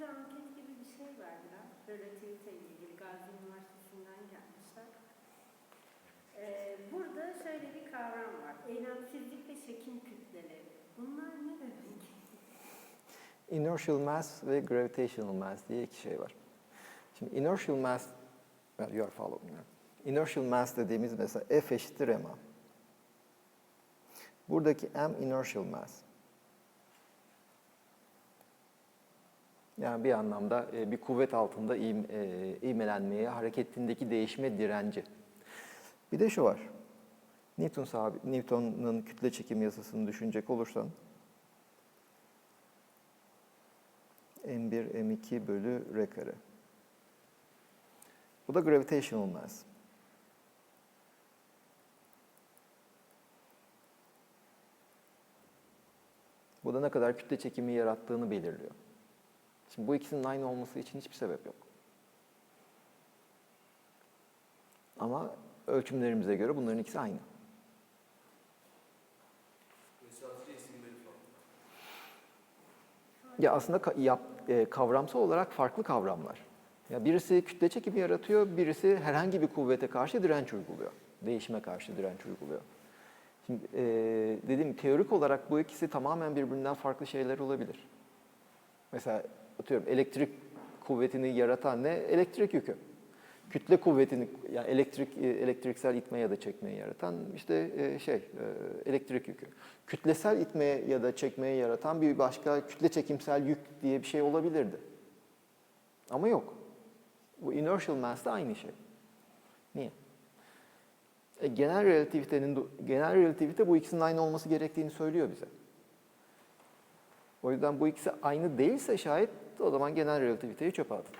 anket gibi bir şey verdiler. Relativite ile ilgili Gazi Üniversitesi'nden gelmişler. Burada şöyle bir kavram var. Eylemsizlik ve çekim kütleleri. Bunlar ne demek? Inertial mass ve gravitational mass diye iki şey var. Şimdi inertial mass, well, you are following me. Inertial mass dediğimiz mesela F eşittir ma. Buradaki m inertial mass. Yani bir anlamda bir kuvvet altında ivmelenmeye, hareketindeki değişme direnci. Bir de şu var. Newton'un kütle çekim yasasını düşünecek olursan m1 m2 bölü r kare. Bu da gravitational mass. Bu da ne kadar kütle çekimi yarattığını belirliyor. Şimdi bu ikisinin aynı olması için hiçbir sebep yok. Ama ölçümlerimize göre bunların ikisi aynı. Ya aslında kavramsal olarak farklı kavramlar. Ya birisi kütle çekimi yaratıyor, birisi herhangi bir kuvvete karşı direnç uyguluyor. Değişime karşı direnç uyguluyor. Şimdi dediğim teorik olarak bu ikisi tamamen birbirinden farklı şeyler olabilir. Mesela atıyorum elektrik kuvvetini yaratan ne? Elektrik yükü. Kütle kuvvetini, yani elektriksel itme ya da çekmeyi yaratan işte elektrik yükü. Kütlesel itme ya da çekmeyi yaratan bir başka kütle çekimsel yük diye bir şey olabilirdi. Ama yok. Bu inertial mass da aynı şey. Niye? Genel relativite bu ikisinin aynı olması gerektiğini söylüyor bize. O yüzden bu ikisi aynı değilse şayet o zaman genel relativiteyi çöpe atın.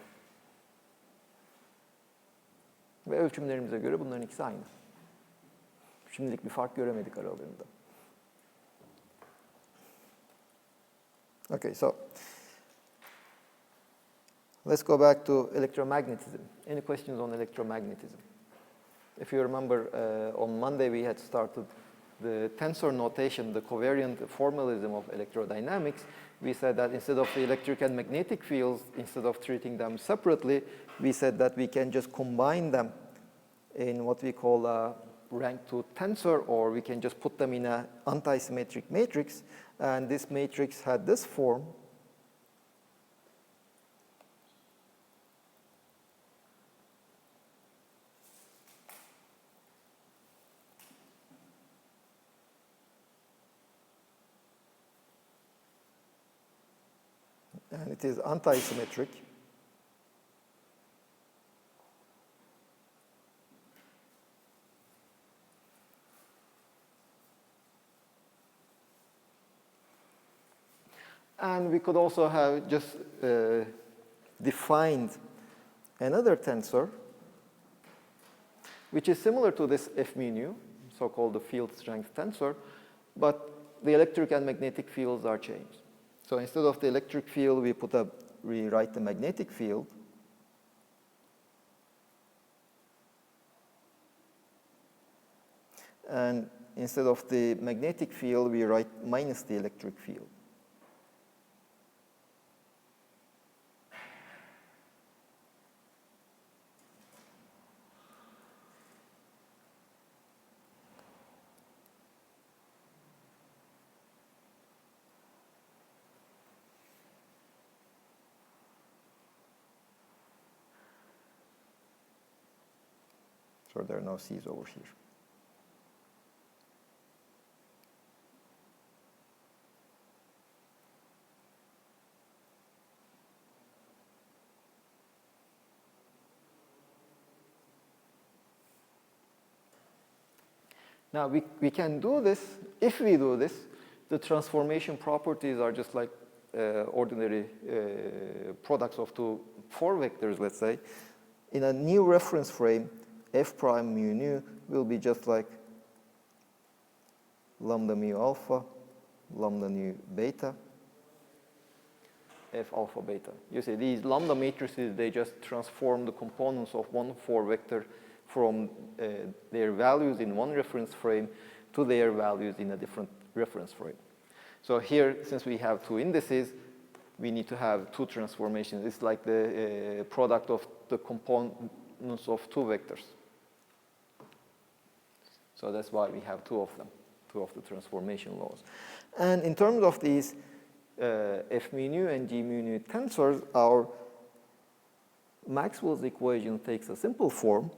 Ve ölçümlerimize göre bunların ikisi aynı. Şimdilik bir fark göremedik aralarında. Okay, so let's go back to electromagnetism. Any questions on electromagnetism? If you remember, on Monday we had started the tensor notation, the covariant formalism of electrodynamics. We said that instead of the electric and magnetic fields, instead of treating them separately, we said that we can just combine them in what we call a rank 2 tensor, or we can just put them in an antisymmetric matrix. And this matrix had this form. And it is antisymmetric. And we could also have just defined another tensor, which is similar to this F mu nu, so-called the field strength tensor, but the electric and magnetic fields are changed. So instead of the electric field, we write the magnetic field. And instead of the magnetic field, we write minus the electric field. So there are no C's over here. Now we can do this. If we do this, the transformation properties are just like ordinary products of four vectors, let's say. In a new reference frame, f prime mu nu will be just like lambda mu alpha, lambda nu beta, f alpha beta. You see, these lambda matrices, they just transform the components of one four vector from their values in one reference frame to their values in a different reference frame. So here, since we have two indices, we need to have two transformations. It's like the product of the components of two vectors. So that's why we have two of them, two of the transformation laws. And in terms of these F mu nu and G mu nu tensors, our Maxwell's equation takes a simple form.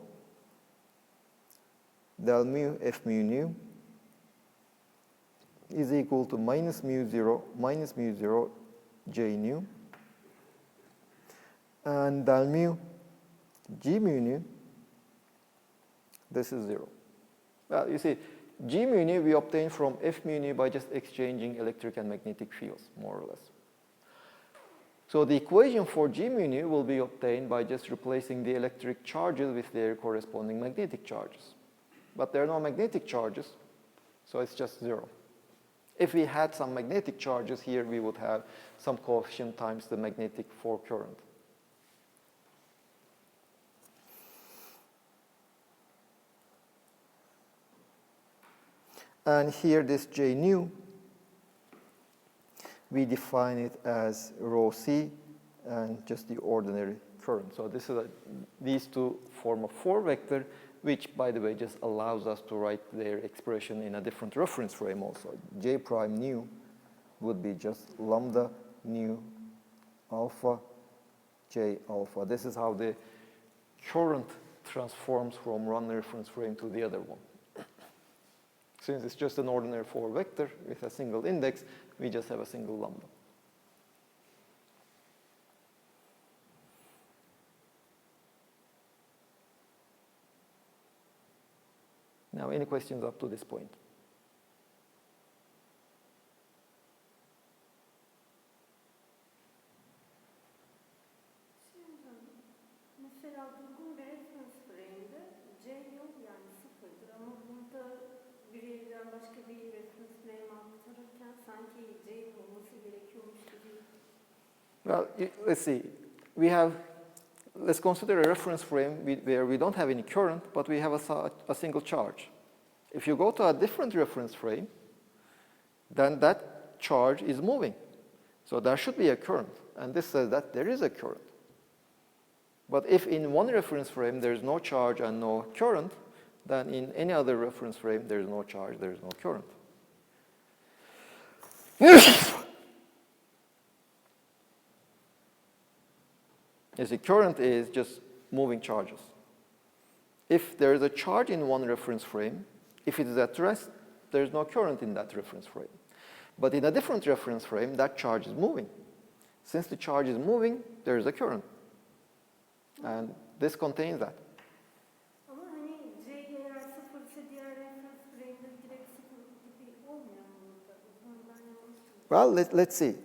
Del mu F mu nu is equal to minus mu 0 J nu, and del mu G mu nu, this is 0. Well, you see, G mu nu we obtain from F mu nu by just exchanging electric and magnetic fields, more or less. So the equation for G mu nu will be obtained by just replacing the electric charges with their corresponding magnetic charges. But there are no magnetic charges, so it's just 0. If we had some magnetic charges here, we would have some coefficient times the magnetic for current. And here this J nu, we define it as rho c and just the ordinary current. So this is these two form a 4 vector, which, by the way, just allows us to write their expression in a different reference frame also. J prime nu would be just lambda nu alpha J alpha. This is how the current transforms from one reference frame to the other one. Since it's just an ordinary 4 vector with a single index, we just have a single lambda. Now, any questions up to this point? Mesela durgun bir referans frame'de C yok, yani sıfırdır, ama burada bir yerden başka bir referans frame aktarırken sanki C'nin olması gerekiyormuş gibi. Well, let's see. Let's consider a reference frame where we don't have any current, but we have a single charge. If you go to a different reference frame, then that charge is moving. So there should be a current, and this says that there is a current. But if in one reference frame there is no charge and no current, then in any other reference frame there is no charge, there is no current. Yes, the current is just moving charges. If there is a charge in one reference frame, if it is at rest, there is no current in that reference frame. But in a different reference frame, that charge is moving. Since the charge is moving, there is a current. And this contains that. Ama hani C eğer sıfırsa diğer referans frame'de direkt sıfır gibi olmuyor mu burada? O zaman ben yanlış Well, let's see.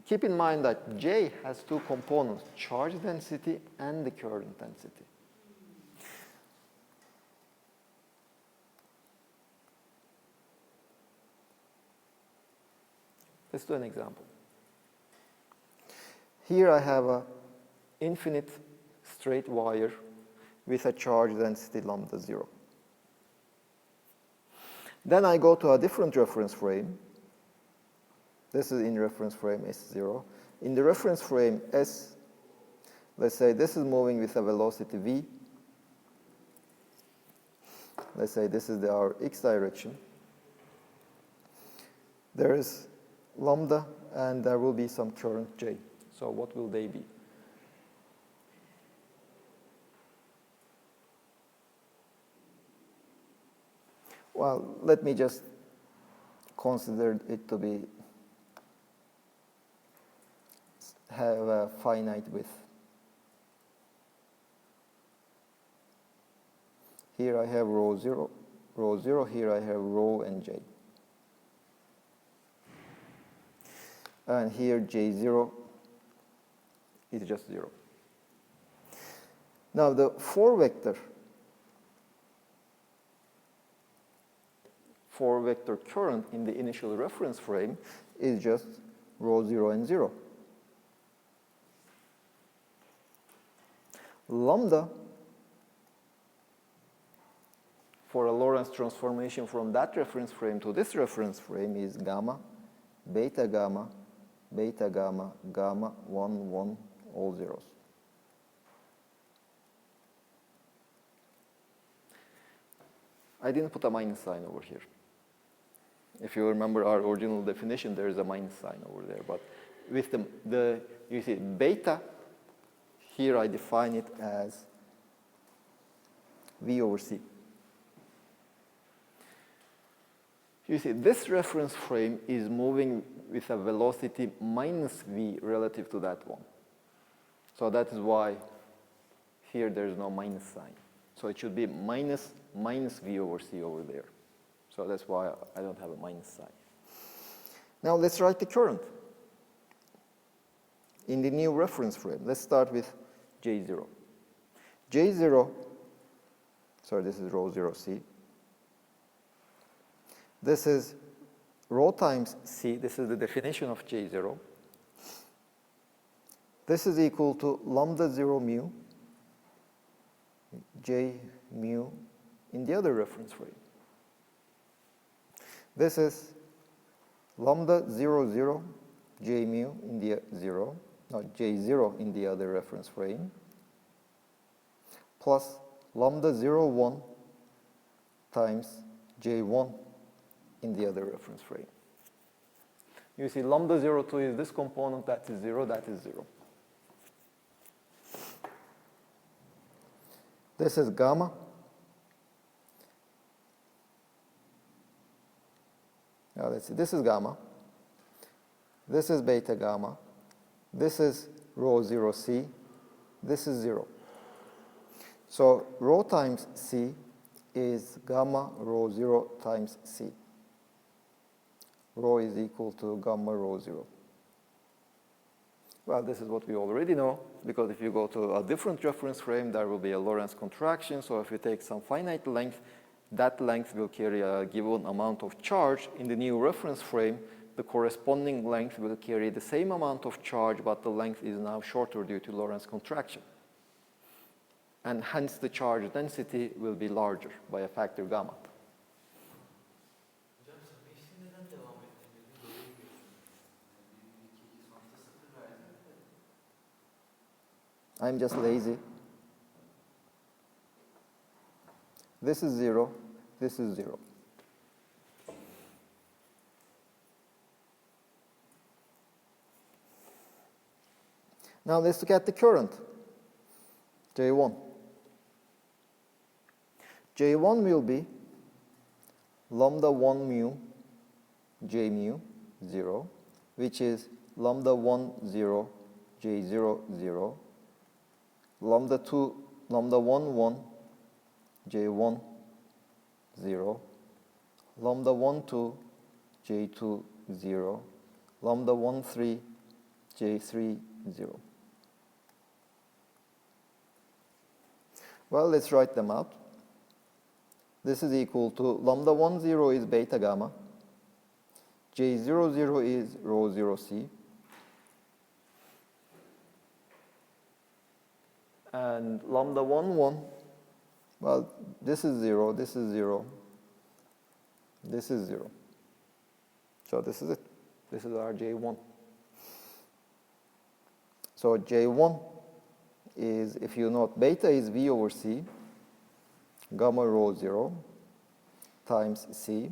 Keep in mind that J has two components, charge density and the current density. Let's do an example. Here I have an infinite straight wire with a charge density lambda 0. Then I go to a different reference frame. This is in reference frame S0. In the reference frame S, let's say this is moving with a velocity v. Let's say this is our x direction. There is lambda, and there will be some current J. So what will they be? Well, let me just consider it to be have a finite width. Here I have rho 0, here I have rho and J. And here J0 is just 0. Now the 4 vector current in the initial reference frame is just rho 0 and 0. Lambda for a Lorentz transformation from that reference frame to this reference frame is gamma, beta gamma, beta, gamma, gamma, 1, 1, all zeros. I didn't put a minus sign over here. If you remember our original definition, there is a minus sign over there. But with you see, beta, here I define it as V over C. You see, this reference frame is moving with a velocity minus V relative to that one. So that is why here there is no minus sign. So it should be minus V over C over there. So that's why I don't have a minus sign. Now let's write the current in the new reference frame. Let's start with J0. J0, sorry, this is rho 0 C. This is rho times C. This is the definition of J0. This is equal to lambda 0 mu, J mu in the other reference frame. This is lambda 0, 0, J mu in the J0 in the other reference frame, plus lambda 0, 1 times J1 in the other reference frame. You see, lambda 0, 2 is this component, that is 0, that is 0. This is gamma. Now let's see, this is gamma. This is beta gamma. This is rho 0 C. This is 0. So rho times C is gamma rho 0 times C. Rho is equal to gamma rho 0. Well, this is what we already know, because if you go to a different reference frame, there will be a Lorentz contraction. So if you take some finite length, that length will carry a given amount of charge. In the new reference frame, the corresponding length will carry the same amount of charge, but the length is now shorter due to Lorentz contraction. And hence the charge density will be larger by a factor gamma. I'm just lazy. This is 0, this is 0. Now let's look at the current, J1. J1 will be lambda 1 mu J mu 0, which is lambda 1 0 J 0 0, lambda 1 1 J1 0, lambda 1 2 J2 0, lambda 1 3 J3 0. Well, let's write them out. This is equal to lambda 1 0 is beta gamma, J 0 0 is rho 0 C, and lambda 1 1, well, this is 0, this is 0, this is 0. So this is it. This is our J1. So J1 is, if you note, beta is V over C, gamma rho 0 times C.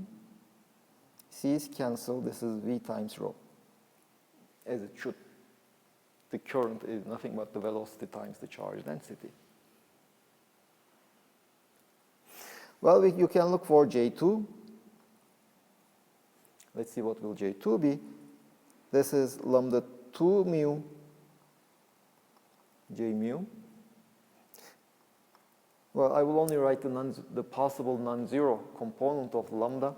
C's cancel, this is V times rho, as it should. The current is nothing but the velocity times the charge density. Well, you can look for J2. Let's see what will J2 be. This is lambda 2 mu J mu. Well, I will only write the possible non-zero component of lambda.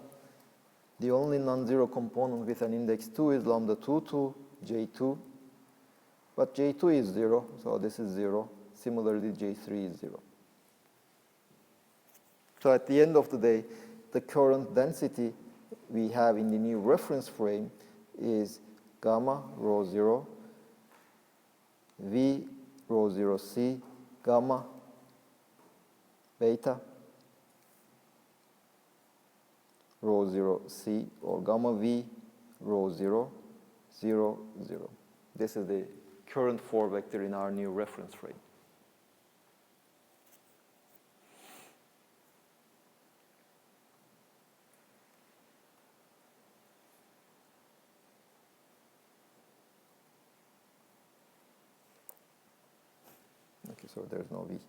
The only non-zero component with an index 2 is lambda 2 2 J2. But J2 is 0, so this is 0. Similarly, J3 is 0. So at the end of the day, the current density we have in the new reference frame is gamma rho 0, V rho 0 C, gamma, beta, rho 0 C, or gamma V rho 0 0, 0. This is the current 4 vector in our new reference frame. Okay, so there's no V.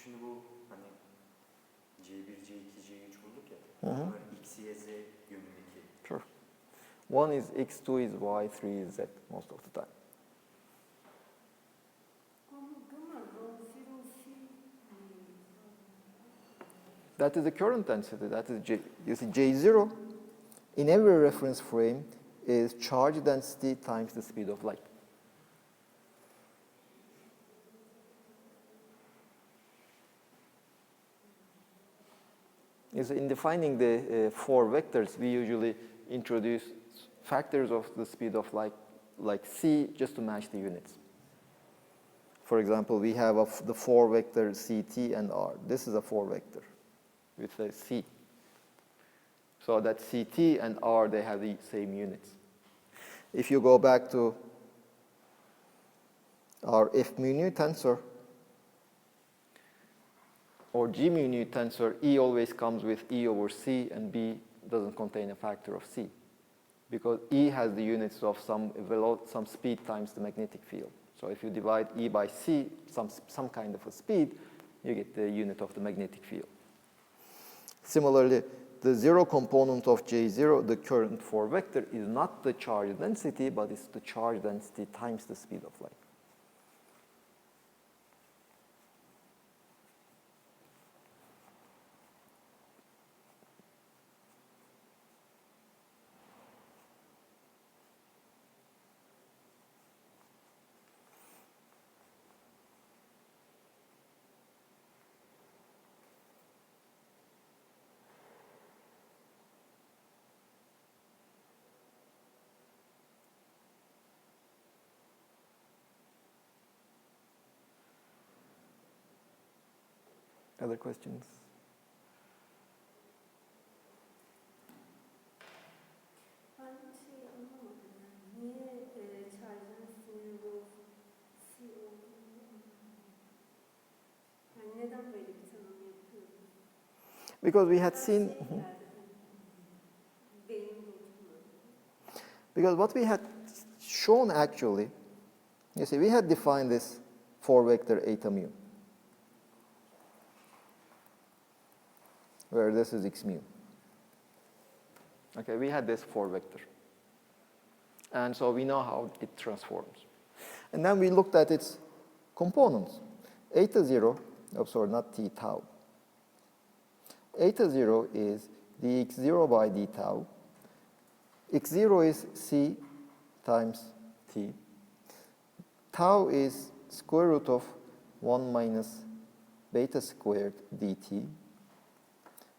Şimdi bu hani C1, C2, C3 bulduk ya. Bunlar X, Y, Z yönündeki. Sure. One is X, two is Y, three is Z most of the time. That is the current density. That is J. You see, J0 in every reference frame is charge density times the speed of light. In defining the 4 vectors, we usually introduce factors of the speed of light, like C, just to match the units. For example, we have the 4 vector CT and R. This is a 4 vector with a C. So that CT and R, they have the same units. If you go back to our F mu nu tensor, or G mu nu tensor, E always comes with E over C, and B doesn't contain a factor of C, because E has the units of some speed times the magnetic field. So if you divide E by C, some kind of a speed, you get the unit of the magnetic field. Similarly, the 0 component of J0, the current 4 vector, is not the charge density, but it's the charge density times the speed of light. Other questions? Ben anlamadım. Niye charge'ın sinirli C olduğunu yani neden böyle bir tanım yapıyoruz? Because we had seen... Because what we had shown actually, you see, we had defined this 4 vector eta mu, where this is x mu. Okay, we had this 4 vector. And so we know how it transforms. And then we looked at its components. Eta 0, oh sorry, not t, tau. Eta 0 is dx0 by d tau. X0 is c times t. Tau is square root of 1 minus beta squared dt.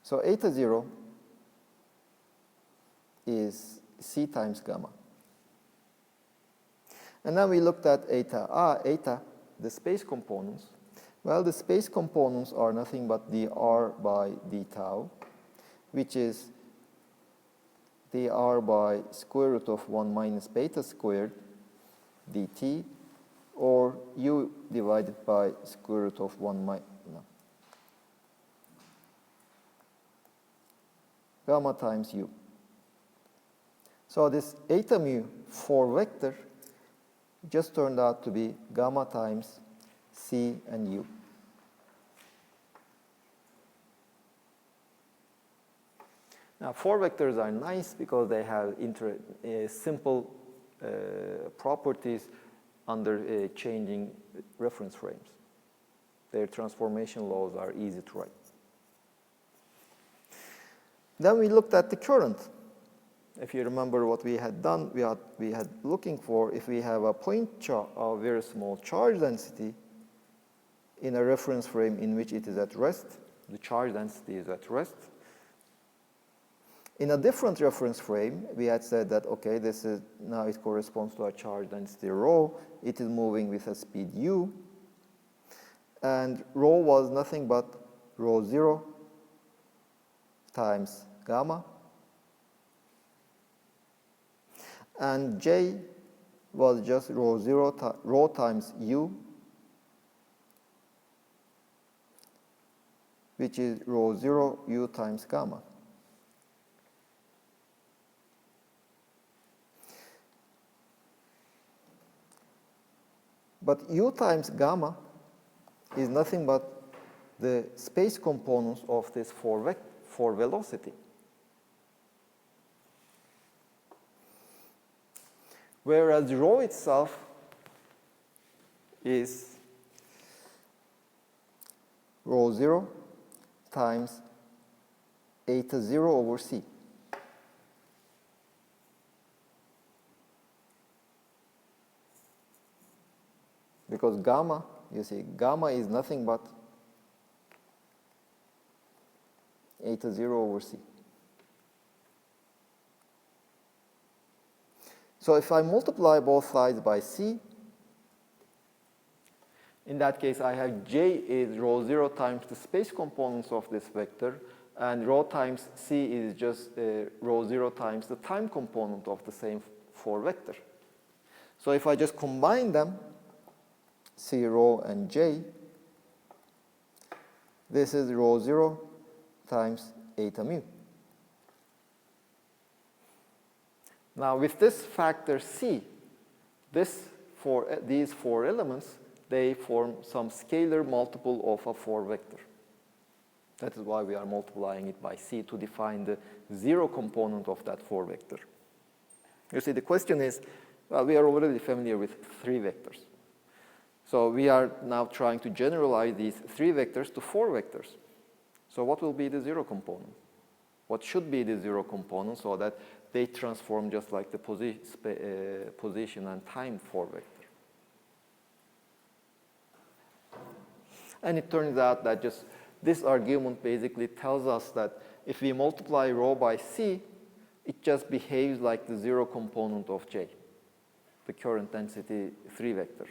So eta 0 is c times gamma. And then we looked at eta. Eta, the space components. Well, the space components are nothing but dr by d tau, which is dr by square root of 1 minus beta squared dt, or u divided by square root of 1 minus, gamma times u. So this eta mu 4 vector just turned out to be gamma times c and u. Now, 4 vectors are nice because they have simple properties under changing reference frames. Their transformation laws are easy to write. Then we looked at the current. If you remember what we had done, we had looking for if we have a a very small charge density in a reference frame in which it is at rest, the charge density is at rest. In a different reference frame, we had said that, okay, this is now it corresponds to a charge density rho. It is moving with a speed u. And rho was nothing but rho 0 times gamma. And j was just rho times u, which is rho 0 u times gamma. But u times gamma is nothing but the space components of this for velocity. Whereas rho itself is rho 0 times eta 0 over c. Because gamma, you see, gamma is nothing but eta 0 over c. So if I multiply both sides by c, in that case I have j is rho 0 times the space components of this vector, and rho times c is just rho 0 times the time component of the same 4 vector. So if I just combine them, c rho and j, this is rho 0 times eta mu. Now with this factor c, these 4 elements, they form some scalar multiple of a 4 vector. That is why we are multiplying it by c to define the 0 component of that 4 vector. You see, the question is, well, we are already familiar with 3 vectors. So we are now trying to generalize these 3 vectors to 4 vectors. So what will be the 0 component? What should be the 0 component so that they transform just like the position and time 4 vector? And it turns out that just this argument basically tells us that if we multiply rho by c, it just behaves like the 0 component of j, the current density 3 vector.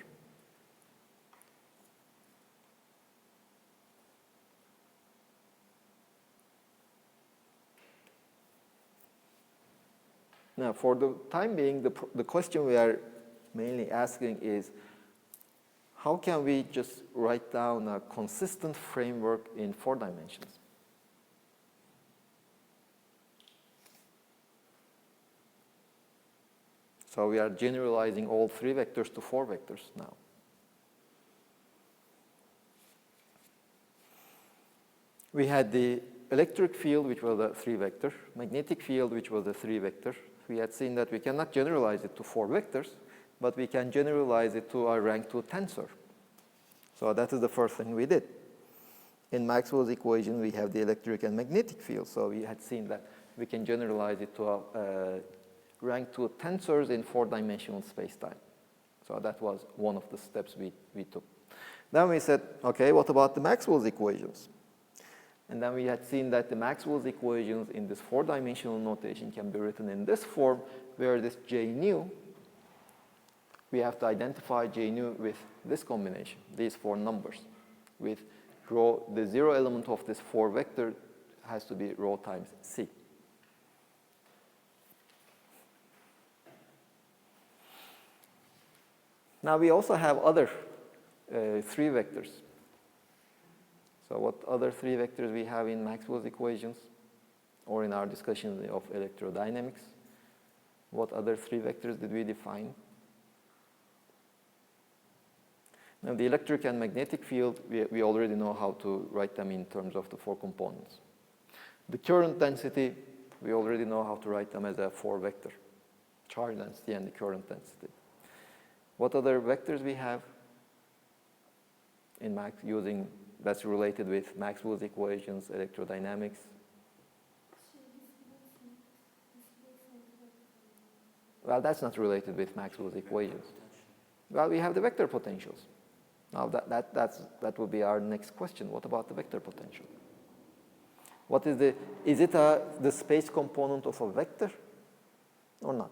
Now, for the time being, the question we are mainly asking is, how can we just write down a consistent framework in 4 dimensions? So we are generalizing all 3 vectors to 4 vectors now. We had the electric field, which was a 3 vector, magnetic field, which was a 3 vector. We had seen that we cannot generalize it to 4 vectors, but we can generalize it to a rank 2 tensor. So that is the first thing we did. In Maxwell's equation, we have the electric and magnetic field. So we had seen that we can generalize it to a rank 2 tensors in 4-dimensional space-time. So that was one of the steps we took. Then we said, okay, what about the Maxwell's equations? And then we had seen that the Maxwell's equations in this 4-dimensional notation can be written in this form, where this J nu, we have to identify J nu with this combination, these 4 numbers, with rho, the 0 element of this 4 vector has to be rho times c. Now we also have other 3 vectors. So what other 3 vectors we have in Maxwell's equations or in our discussion of electrodynamics? What other 3 vectors did we define? Now the electric and magnetic field, we already know how to write them in terms of the 4 components. The current density, We already know how to write them as a 4-vector. Charge density and the current density. What other vectors we have in using that's related with Maxwell's equations, electrodynamics? Well, that's not related with Maxwell's equations. Well, we have the vector potentials. Now that would be our next question. What about the vector potential? What is is it the space component of a vector or not?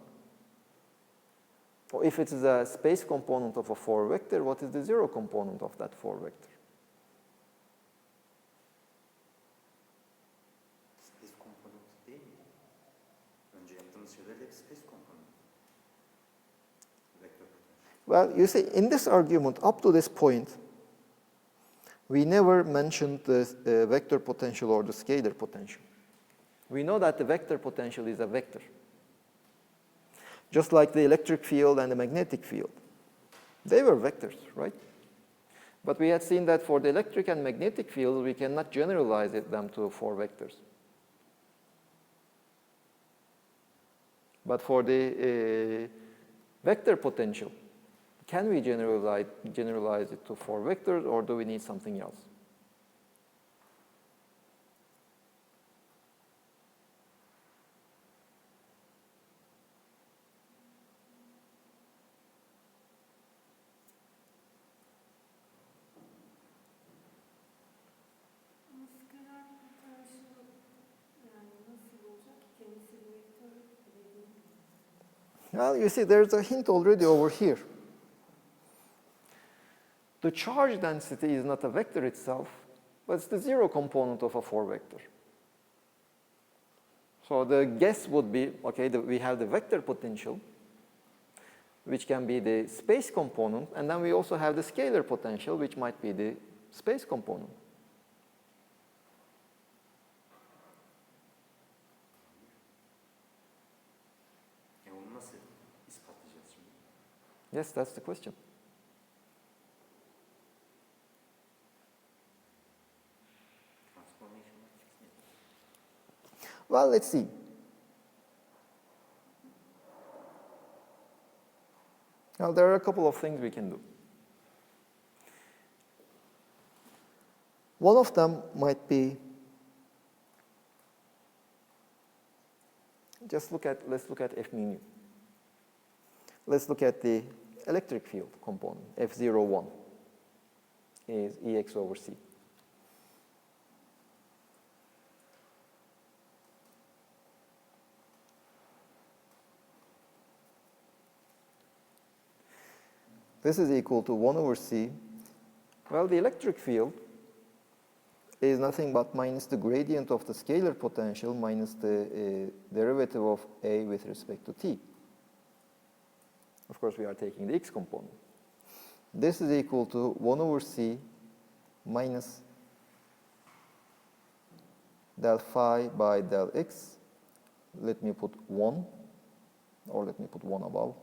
Or if it is a space component of a 4-vector, what is the 0 component of that 4-vector? Space komponent değil mi? Önce yaptığımız şeyler hep space komponent. Vector potential. Well, you see, in this argument, up to this point, we never mentioned the vector potential or the scalar potential. We know that the vector potential is a vector, just like the electric field and the magnetic field. They were vectors, right? But we had seen that for the electric and magnetic fields, we cannot generalize them to 4 vectors. But for the vector potential, can we generalize it to 4 vectors, or do we need something else? Scalar potential yani nasıl olacak? Kendisi bir vektör dediğim gibi. Well, you see, there's a hint already over here. The charge density is not a vector itself, but it's the 0 component of a 4-vector. So the guess would be, okay, we have the vector potential, which can be the space component, and then we also have the scalar potential, which might be the space component. Onu nasıl ispatlayacağız şimdi? Yes, that's the question. Transformation matrix ne? Well, let's see. Now, there are a couple of things we can do. One of them might be, let's look at F mu. Let's look at the electric field component. F01 is Ex over C. This is equal to 1 over C. Well, the electric field is nothing but minus the gradient of the scalar potential minus the derivative of A with respect to T. Of course, we are taking the X component. This is equal to 1 over C minus del phi by del X. Let me put 1, or let me put 1 above.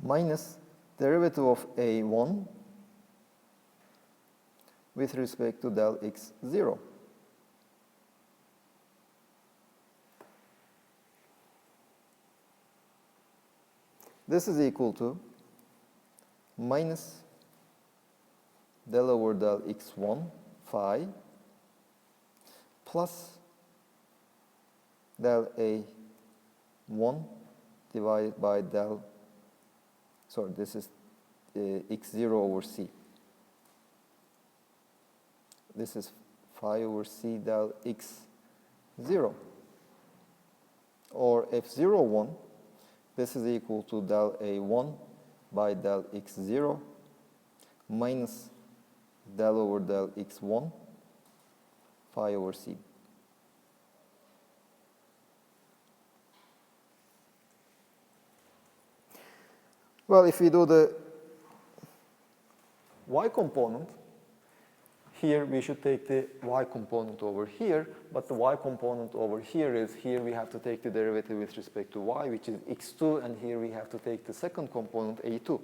Minus derivative of A1 with respect to del X0. This is equal to minus del over del X1 phi plus del A1 divided by del, sorry, this is X0 over C. This is phi over C del X0. Or F01, this is equal to del A1 by del X0 minus del over del X1 phi over C. Well, if we do the y component, here we should take the y component over here, but the y component over here is, here we have to take the derivative with respect to y, which is x2, and here we have to take the second component, a2.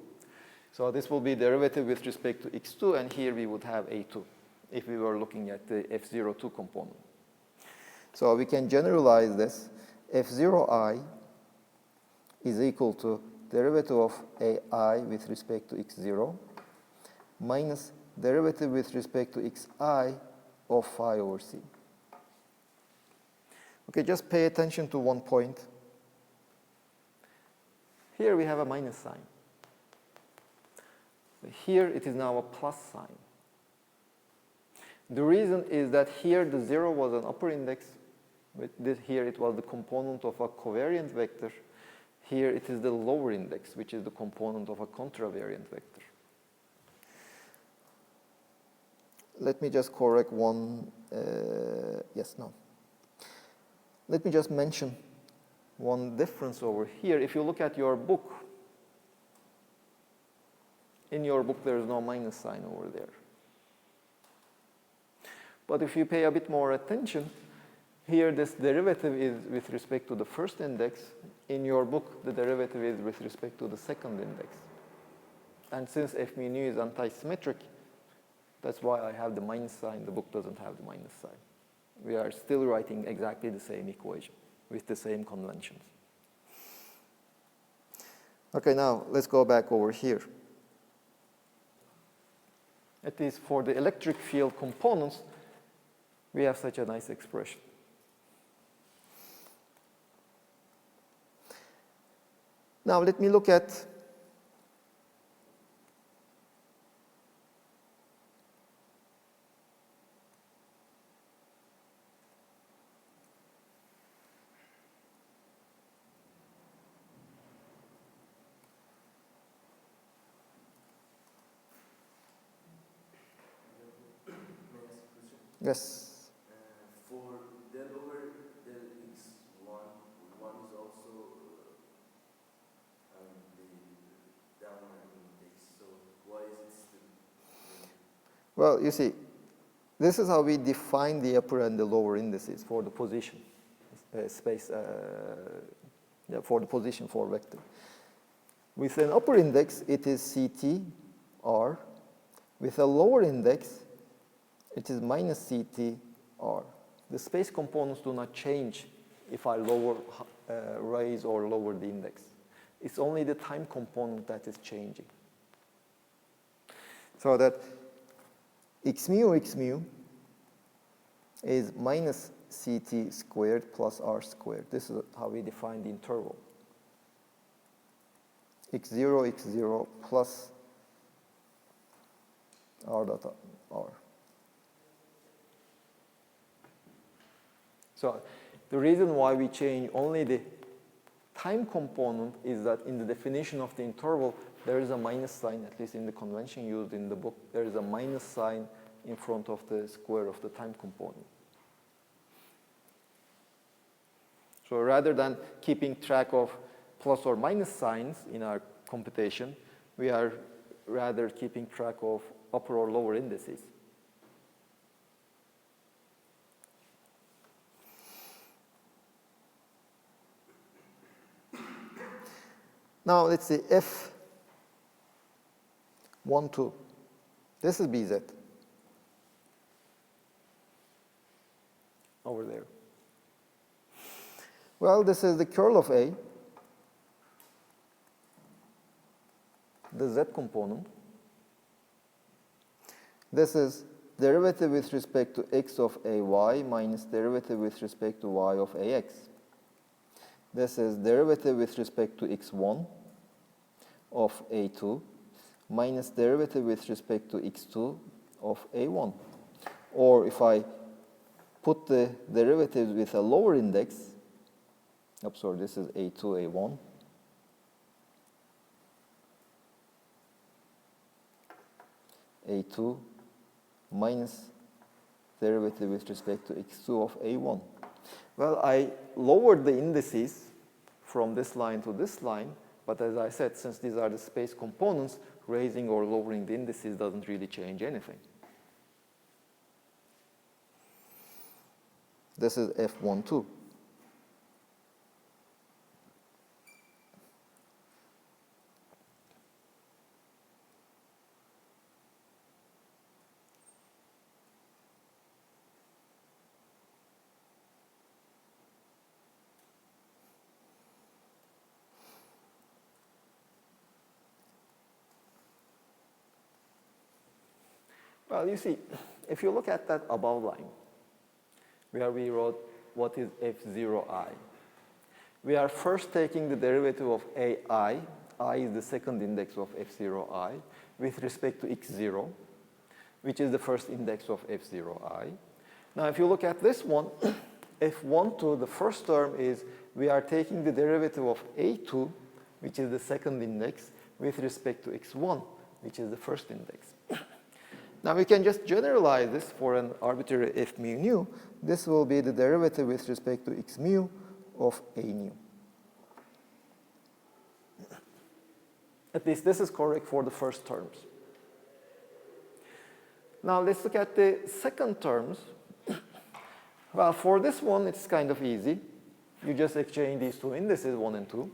So this will be derivative with respect to x2, and here we would have a2. if we were looking at the F02 component. So we can generalize this. F0i is equal to derivative of ai with respect to x0 minus derivative with respect to xi of phi over c. Okay, just pay attention to one point. Here we have a minus sign. Here it is now a plus sign. The reason is that here the 0 was an upper index. Here it was the component of a covariant vector. Here it is the lower index, which is the component of a contravariant vector. Let me just correct one. Let me just mention one difference over here. If you look at your book, in your book there is no minus sign over there. But if you pay a bit more attention, here this derivative is with respect to the first index. In your book, the derivative is with respect to the second index. And since f mu nu is anti-symmetric, that's why I have the minus sign. The book doesn't have the minus sign. We are still writing exactly the same equation with the same conventions. Okay, now let's go back over here. At least for the electric field components, we have such a nice expression. Now let me look at yes. For del over del x1, 1 is also the downward index. So why is it still? Well, you see, this is how we define the upper and the lower indices for the position space, for the position for vector. With an upper index, it is CT R. With a lower index, it is minus CT R. The space components do not change if I raise or lower the index. It's only the time component that is changing. So that x mu is minus CT squared plus R squared. This is how we define the interval. x0 plus R dot R. So the reason why we change only the time component is that in the definition of the interval, there is a minus sign, at least in the convention used in the book, there is a minus sign in front of the square of the time component. So rather than keeping track of plus or minus signs in our computation, we are rather keeping track of upper or lower indices. Now let's see F12. This is BZ. Over there. Well, this is the curl of A, the Z component. This is derivative with respect to x of AY minus derivative with respect to y of AX. This is derivative with respect to x1 of A2 minus derivative with respect to x2 of A1. Or if I put the derivatives with a lower index, sorry, this is A2, A1. A2 minus derivative with respect to x2 of A1. Well, I lowered the indices from this line to this line, but as I said, since these are the space components, raising or lowering the indices doesn't really change anything. This is F12. Well, you see, if you look at that above line, where we wrote what is f0i, we are first taking the derivative of ai, I is the second index of f0i, with respect to x0, which is the first index of f0i. Now, if you look at this one, f12, the first term is we are taking the derivative of a2, which is the second index, with respect to x1, which is the first index. Now, we can just generalize this for an arbitrary f mu nu. This will be the derivative with respect to x mu of a nu. At least this is correct for the first terms. Now, let's look at the second terms. Well, for this one, it's kind of easy. You just exchange these two indices, 1 and 2,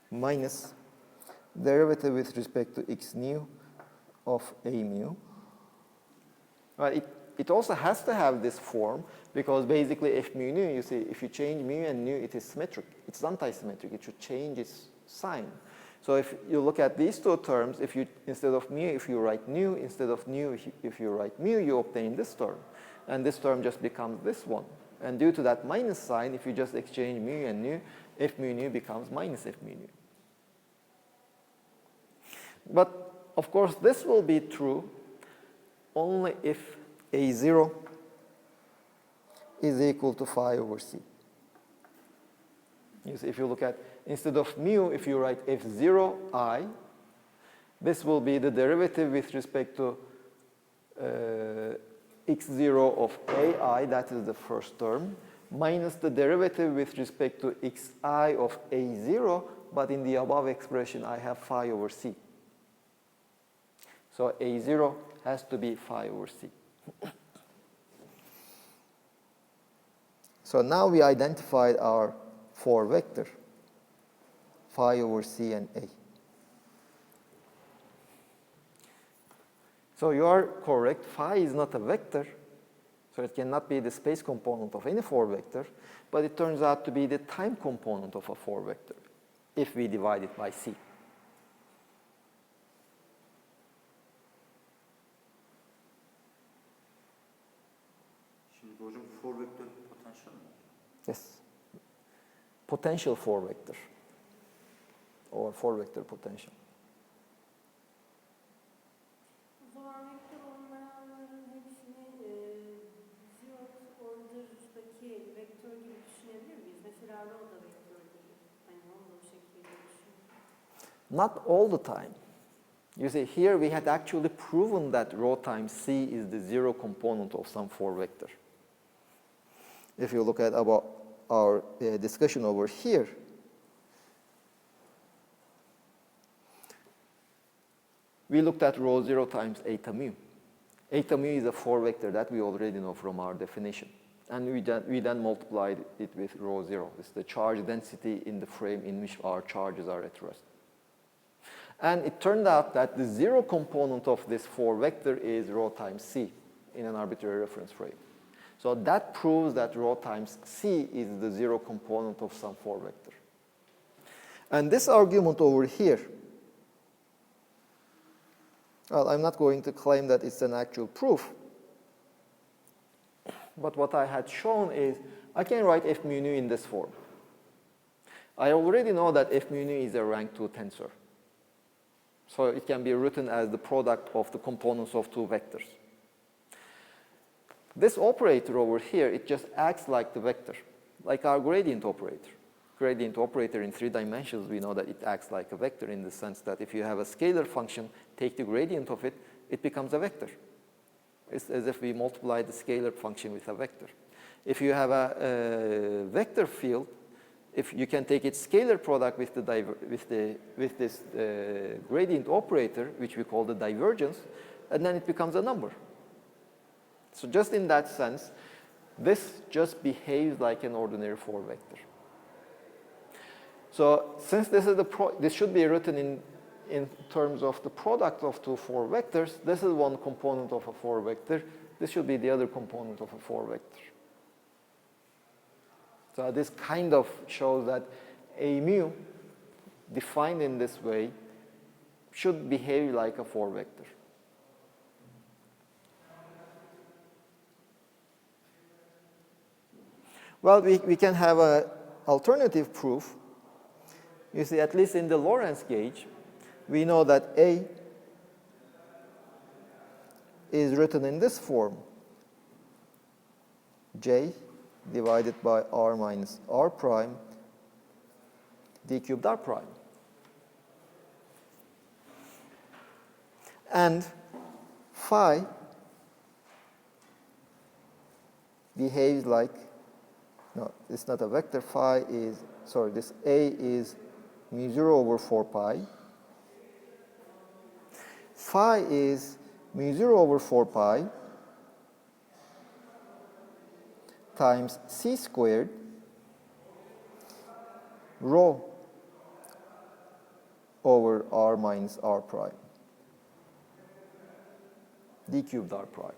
minus derivative with respect to x nu of a mu. Well, it also has to have this form, because basically f mu nu, you see, if you change mu and nu, it is symmetric. It's anti-symmetric. It should change its sign. So if you look at these two terms, if you, instead of mu, if you write nu, instead of nu, if you write mu, you obtain this term. And this term just becomes this one. And due to that minus sign, if you just exchange mu and nu, f mu nu becomes minus f mu nu. But of course, this will be true only if a0 is equal to phi over c. You see, if you look at, instead of mu, if you write f0i, this will be the derivative with respect to x0 of ai, that is the first term, minus the derivative with respect to xi of a0, but in the above expression, I have phi over c. So a0 has to be phi over c. So now we identified our 4 vector, phi over c and a. So you are correct, phi is not a vector, so it cannot be the space component of any 4 vector, but it turns out to be the time component of a 4 vector, if we divide it by c. Şimdi bu hocam 4 vektör potansiyel mi? Yes. Potential 4 vector, or 4 vector potential. O zaman vektör olmayanların hepsini zeroth order'daki vektör gibi düşünebilir miyiz? Mesela rho da vektördür. Hani onu da bu şekilde düşünün. Not all the time. You see, here we had actually proven that rho times c is the zero component of some 4 vector. If you look at our discussion over here, we looked at rho 0 times eta mu. Eta mu is a 4 vector that we already know from our definition. And we then multiplied it with rho 0. It's the charge density in the frame in which our charges are at rest. And it turned out that the zero component of this 4 vector is rho times c in an arbitrary reference frame. So that proves that rho times c is the zero component of some 4 vector. And this argument over here, well, I'm not going to claim that it's an actual proof. But what I had shown is I can write f mu nu in this form. I already know that f mu nu is a rank 2 tensor. So it can be written as the product of the components of 2 vectors. This operator over here, it just acts like the vector, like our gradient operator. Gradient operator in 3 dimensions, we know that it acts like a vector in the sense that if you have a scalar function, take the gradient of it, it becomes a vector. It's as if we multiply the scalar function with a vector. If you have a vector field, if you can take its scalar product with this gradient operator, which we call the divergence, and then it becomes a number. So just in that sense, this just behaves like an ordinary 4 vector. So since this is this should be written in terms of the product of 2 4 vectors, this is one component of a 4 vector. This should be the other component of a 4 vector. So this kind of shows that a mu defined in this way should behave like a 4 vector. Well, we can have an alternative proof. You see, at least in the Lorentz gauge, we know that A is written in this form. J divided by R minus R prime d cubed R prime. And phi behaves like, no, it's not a vector. Phi is, sorry, this A is mu 0 over 4 pi. Phi is mu 0 over 4 pi times c squared rho over R minus R prime d cubed R prime.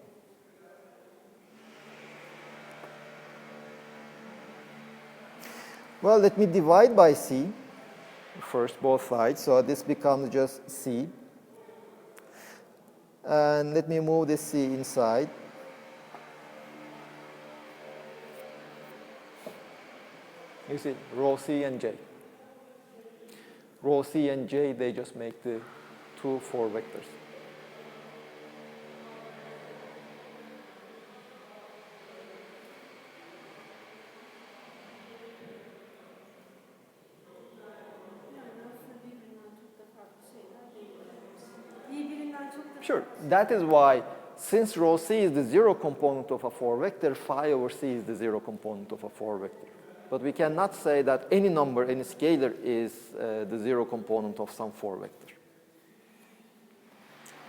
Well, let me divide by c first, both sides, so this becomes just c. And let me move this c inside. You see, rho c and j. Rho c and j, they just make the 2 4 vectors. Sure. That is why, since rho c is the 0 component of a 4 vector, phi over c is the 0 component of a 4 vector. But we cannot say that any number, any scalar, is the 0 component of some 4 vector.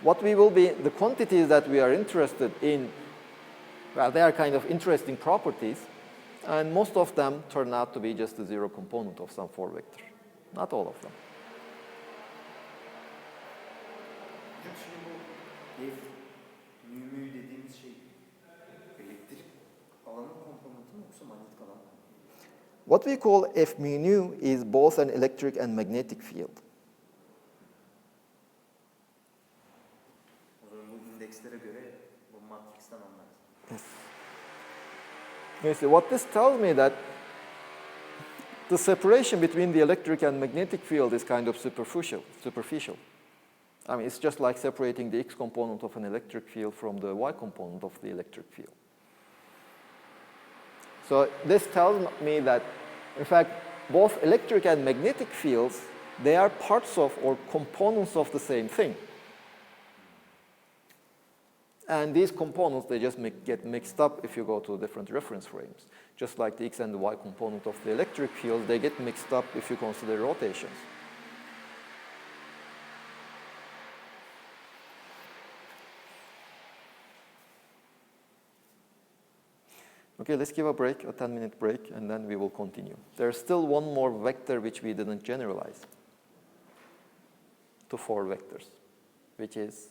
What we will be, the quantities that we are interested in, well, they are kind of interesting properties, and most of them turn out to be just the 0 component of some 4 vector. Not all of them. F mu dediğimiz şey elektrik alanın komponenti mi yoksa manyetik alan mı? What we call F mu nu is both an electric and magnetic field. O zaman bu indekslere göre bu matrixten anlarız. Yes. You see, what this tells me that the separation between the electric and magnetic field is kind of superficial. I mean, it's just like separating the x component of an electric field from the y component of the electric field. So this tells me that, in fact, both electric and magnetic fields, they are parts of or components of the same thing. And these components, they just get mixed up if you go to different reference frames. Just like the x and the y component of the electric field, they get mixed up if you consider rotations. Okay, let's give a break, a 10-minute break, and then we will continue. There's still one more vector which we didn't generalize to 4 vectors, which is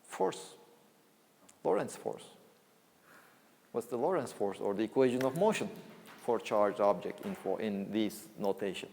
force, Lorentz force. What's the Lorentz force, or the equation of motion for charged object in this notation?